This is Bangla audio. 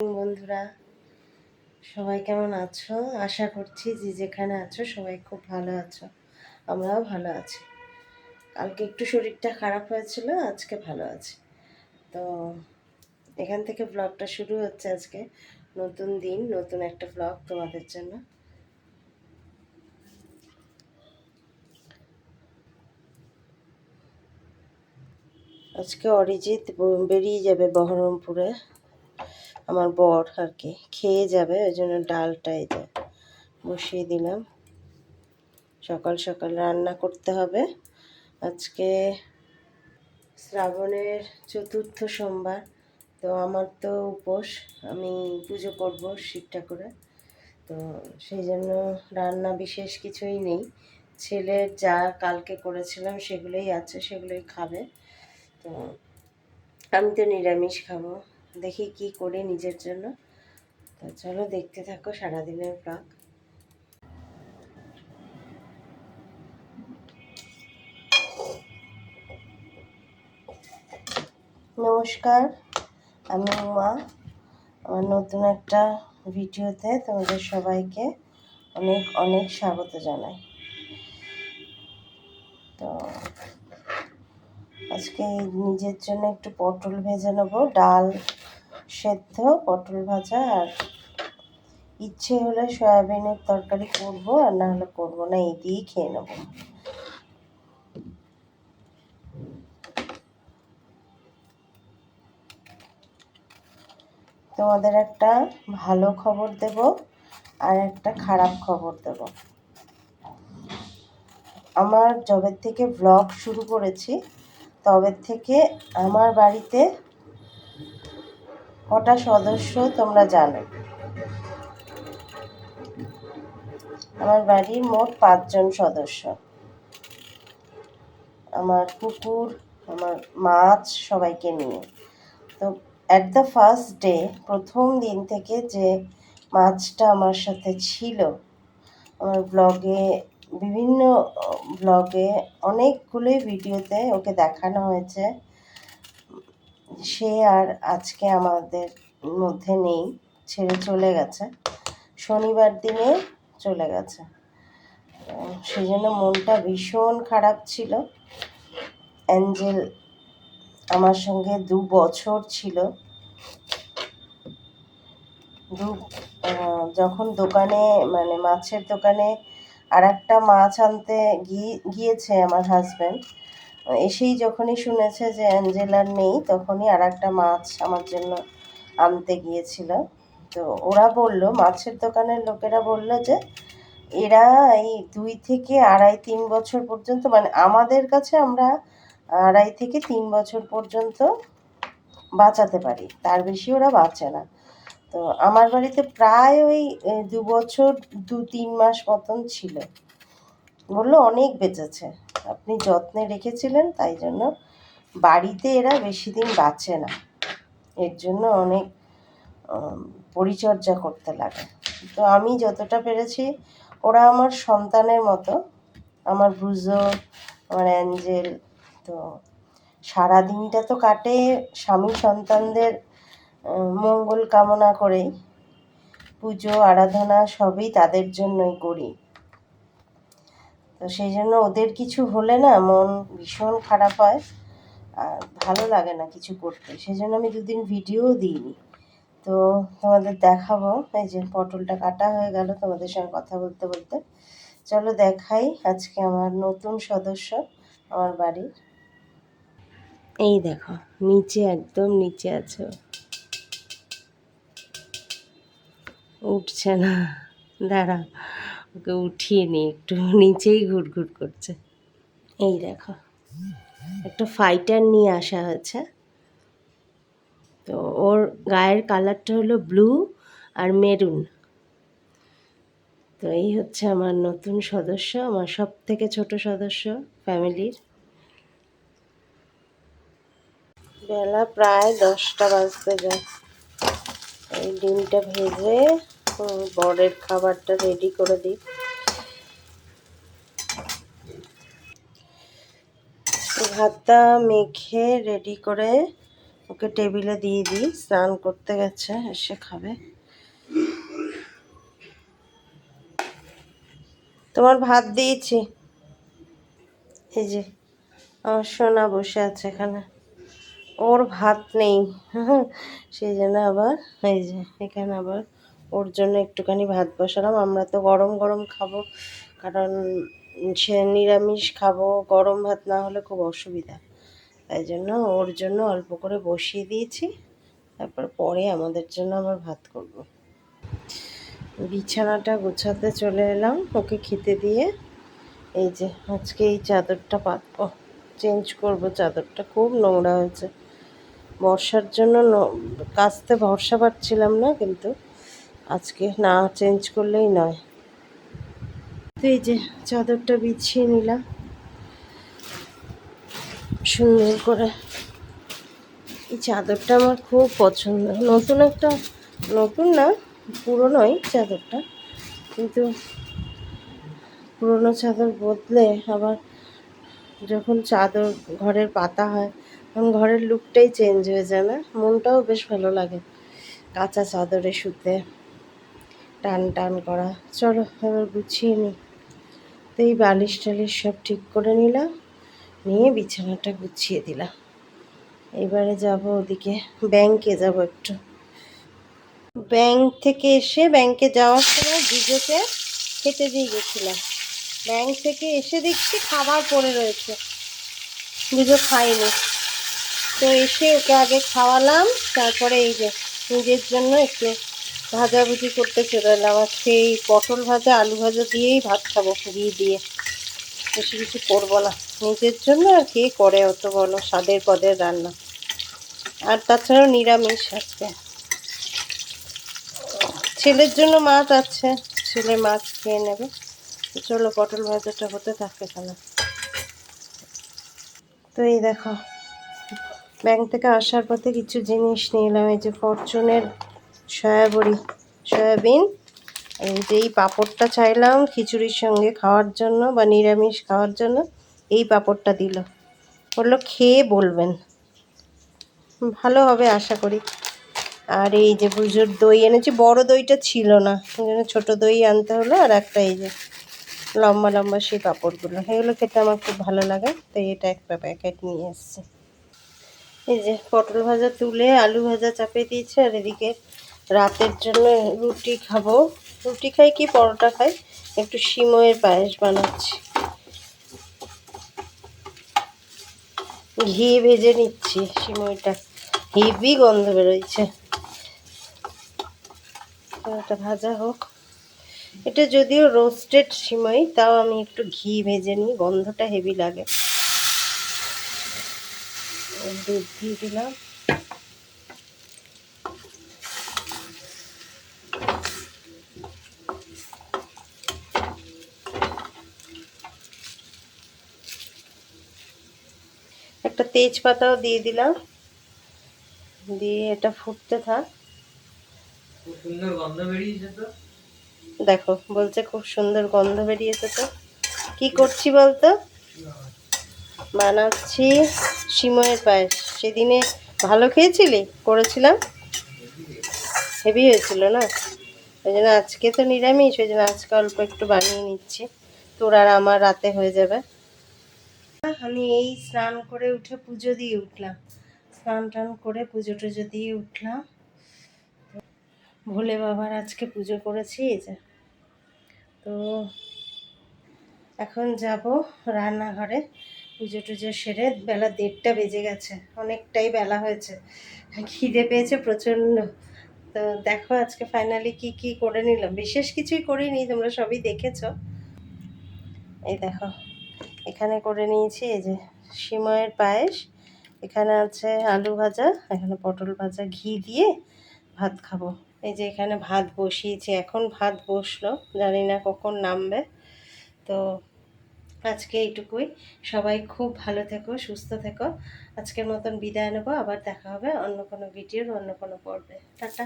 বন্ধুরা, সবাই কেমন আছো? আশা করছি যে যেখানে আছো সবাই খুব ভালো আছো। আমরাও ভালো আছি। কালকে একটু শরীরটা খারাপ হয়েছিল, আজকে ভালো আছি। তো এখান থেকে ব্লগটা শুরু হচ্ছে আজকে। নতুন দিন, নতুন একটা ব্লগ তোমাদের জন্য। আজকে অরিজিৎ বেরিয়ে যাবে বহরমপুরে, আমার বর আর কি খেয়ে যাবে, ওই জন্য ডালটা এই যে বসিয়ে দিলাম। সকাল সকাল রান্না করতে হবে। আজকে শ্রাবণের চতুর্থ সোমবার, তো আমার তো উপোস, আমি পুজো করব শিব ঠাকুরের। তো সেই জন্য রান্না বিশেষ কিছুই নেই। ছেলের যা কালকে করেছিলাম সেগুলোই আছে, সেগুলোই খাবে। তো আমি তো নিরামিষ খাবো, দেখি কি করি নিজের জন্য। তো চলো দেখতে থাকো সারাদিনের ব্লগ। নমস্কার, আমি উমা। আমার নতুন একটা ভিডিওতে তোমাদের সবাইকে অনেক অনেক স্বাগত জানাই। তো আজকে নিজের জন্য একটু পটল ভেজে নেবো, ডাল সেদ্ধ, পটল ভাজা, আর ইচ্ছে হলে সয়াবিনের তরকারি করবো, আর না হলে করবো না, এই দিয়েই খেয়ে নেবো। তোমাদের একটা ভালো খবর দেব আর একটা খারাপ খবর দেব। আমার যবে থেকে ব্লগ শুরু করেছি তবে থেকে আমার বাড়িতে কটা সদস্য তোমরা জানো? আমার বাড়ির মোট 5 জন সদস্য। আমার কুকুর, আমার মাছ, সবাইকে নিয়ে। তো অ্যাট দ্য ফার্স্ট ডে, প্রথম দিন থেকে যে মাছটা আমার সাথে ছিল, আমার ব্লগে, বিভিন্ন ব্লগে অনেকগুলোই ভিডিওতে ওকে দেখানো হয়েছে। সে আর আজকে আমাদের মধ্যে নেই, ছেড়ে চলে গেছে, শনিবার দিনে চলে গেছে। সেই জন্য মনটা ভীষণ খারাপ ছিল। অ্যাঞ্জেল আমার সঙ্গে 2 বছর ছিল। যখন দোকানে, মানে মাছের দোকানে আর একটা মাছ আনতে গিয়েছে আমার হাজব্যান্ড, এসেই যখনই শুনেছে যে অ্যাঞ্জেলার নেই, তখনই আর একটা মাছ আমার জন্য আনতে গিয়েছিল। তো ওরা বলল, মাছের দোকানের লোকেরা বলল যে এরা এই 2 থেকে 2.5-3 বছর পর্যন্ত, মানে আমাদের কাছে আমরা 2.5 থেকে 3 বছর পর্যন্ত বাঁচাতে পারি, তার বেশি ওরা বাঁচে না। তো আমার বাড়িতে প্রায় ওই 2 বছর 2-3 মাস মতন ছিল। বললো অনেক বেঁচেছে, আপনি যত্নে রেখেছিলেন, তাই জন্য বাড়িতে এরা বেশি দিন বাঁচে না, এর জন্য অনেক পরিচর্যা করতে লাগে। তো আমি যতটা পেরেছি, ওরা আমার সন্তানের মতো, আমার ব্রুজো, আমার অ্যাঞ্জেল। তো সারাদিনটা তো কাটে স্বামী সন্তানদের মঙ্গল কামনা করেই, পুজো আরাধনা সবই তাদের জন্যই করি। তো সেই জন্য ওদের কিছু হলে না মন ভীষণ খারাপ হয়, আর ভালো লাগে না কিছু করতে। সেই জন্য আমি 2 দিন ভিডিওও দিইনি। তো তোমাদের দেখাবো, এই যে পটলটা কাটা হয়ে গেল তোমাদের সঙ্গে কথা বলতে বলতে। চলো দেখাই আজকে আমার নতুন সদস্য আমার বাড়ির। এই দেখো, নিচে, একদম নিচে আছে, উঠছে না। দাঁড়া, ওকে উঠিয়ে নি, একটু নিচেই ঘুরঘুর করছে। এই দেখো, একটা ফাইটার নিয়ে আসা হয়েছে। তো ওর গায়ের কালারটা হলো ব্লু আর মেরুন। তো এই হচ্ছে আমার নতুন সদস্য, আমার সব থেকে ছোট সদস্য ফ্যামিলির। বেলা প্রায় 10টা বাজতে যায়। এই ডিমটা ভেজে বরের খাবারটা রেডি করে দিই। ভাতটা মেখে রেডি করে ওকে টেবিলে দিয়ে দিই, স্নান করতে গেছে, এসে খাবে। তোমার ভাত দিয়েছি। এই যে আমার সোনা বসে আছে এখানে, ওর ভাত নেই সেই জন্য আবার এই যে এখানে আবার ওর জন্য একটুখানি ভাত বসালাম। আমরা তো গরম গরম খাবো, কারণ সে নিরামিষ খাবো, গরম ভাত না হলে খুব অসুবিধা। তাই জন্য ওর জন্য অল্প করে বসিয়ে দিয়েছি, তারপর পরে আমাদের জন্য আবার ভাত করব। বিছানাটা গোছাতে চলে এলাম ওকে খেতে দিয়ে। এই যে আজকে এই চাদরটা পাতবো, চেঞ্জ করব চাদরটা, খুব নোংরা হয়েছে। বর্ষার জন্য কাচতে ভরসা পাচ্ছিলাম না, কিন্তু আজকে না চেঞ্জ করলেই নয়। তো এই যে চাদরটা বিছিয়ে নিলাম সুন্দর করে। এই চাদরটা আমার খুব পছন্দ, নতুন একটা, নতুন না পুরনোই চাদরটা, কিন্তু পুরনো চাদর বদলে আবার যখন চাদর ঘরের পাতা হয় তখন ঘরের লুকটাই চেঞ্জ হয়ে যায় না, মনটাও বেশ ভালো লাগে কাঁচা চাদরে শুতে, টান টান করা। চলো এবার গুছিয়ে নিই। তো এই বালিশ টালিশ সব ঠিক করে নিলাম, নিয়ে বিছানাটা গুছিয়ে দিলাম। এবারে যাব ওদিকে, ব্যাংকে যাব একটু। ব্যাংক থেকে এসে, ব্যাংকে যাওয়ার সময় জিজোকে খেতে দিয়ে গেছিলাম। ব্যাংক থেকে এসে দেখছি খাবার পড়ে রয়েছে, জিজো খাইনি। তো এসে ওকে আগে খাওয়ালাম, তারপরে এই যে নিজের জন্য একটু ভাজাভুজি করতে চলে এলাম। আজকে এই পটল ভাজা আলু ভাজা দিয়েই ভাত খাবো, ঘি দিয়ে, বেশি কিছু করবো না। নিজের জন্য আর কে করে অত বলো স্বাদের পদের রান্না, আর তাছাড়াও নিরামিষ আজকে। ছেলের জন্য মাছ আছে, ছেলে মাছ খেয়ে নেবে। চলো পটল ভাজাটা হতে থাকে এখানে। তো এই দেখো ব্যাংক থেকে আসার পথে কিছু জিনিস নিয়ে এলাম। এই যে ফরচুনের সয়াবিন, এই যে এই পাঁপড়টা চাইলাম খিচুড়ির সঙ্গে খাওয়ার জন্য বা নিরামিষ খাওয়ার জন্য, এই পাঁপড়টা দিল, বললো খেয়ে বলবেন, ভালো হবে আশা করি। আর এই যে পুজোর দই এনেছি, বড় দইটা ছিল না, ওই জন্য ছোটো দই আনতে হলো। আর একটা এই যে লম্বা লম্বা সেই পাঁপড়গুলো, এগুলো খেতে আমার খুব ভালো লাগে, তাই এটা একটা প্যাকেট নিয়ে এসেছি। এই যে পটল ভাজা তুলে আলু ভাজা চাপিয়ে দিয়েছে, আর এদিকে রাতের জন্য রুটি খাবো। রুটি খাই কি পরোটা খাই, একটু সিমইয়ের পায়েস বানাচ্ছি, ঘি ভেজে নিচ্ছি। সিমইটা হেভি গন্ধ বেরোচ্ছে, এটা ভাজা হোক। এটা যদিও রোস্টেড সিমই, তাও আমি একটু ঘি ভেজে নিই, গন্ধটা হেভি লাগে। দুধ দিয়ে দিলাম, একটা তেজপাতাও দিয়ে দিলাম, দিয়ে এটা ফুটতে থাক। সুন্দর গন্ধ বেরিয়েছে তো, দেখো বলছে খুব সুন্দর গন্ধ বেরিয়েছে। তো কি করছি বলতো, বানাচ্ছি সিমইয়ের পায়েস। সেদিনে ভালো খেয়েছিলি, করেছিলাম, হেভি হয়েছিল না? ওই জন্য আজকে তো নিরামিষ, ওই জন্য আজকে অল্প একটু বানিয়ে নিচ্ছি, তোর আর আমার রাতে হয়ে যাবে। আমি এই স্নান করে উঠে পুজো দিয়ে উঠলাম, স্নান টান করে পুজো টুজো দিয়ে উঠলাম। ভোলে বাবার আজকে পুজো করেছি। এই যে, তো এখন যাব রান্নাঘরে, পুজো টুজো সেরে। বেলা 1:30 বেজে গেছে, অনেকটাই বেলা হয়েছে, খিদে পেয়েছে প্রচণ্ড। তো দেখো আজকে ফাইনালি কি কি করে নিলাম, বিশেষ কিছুই করিনি, তোমরা সবই দেখেছো। এই দেখো এখানে করে নিয়েছি এই যে সিমইয়ের পায়েস, এখানে আছে আলু ভাজা, এখানে পটল ভাজা, ঘি দিয়ে ভাত খাবো। এই যে এখানে ভাত বসিয়েছি, এখন ভাত বসলো, জানি না কখন নামবে। তো আজকে এইটুকুই, সবাই খুব ভালো থেকো, সুস্থ থেকো। আজকের মতন বিদায় নেবো, আবার দেখা হবে অন্য কোনো ভিডিওর অন্য কোনো পর্বে। টাটা।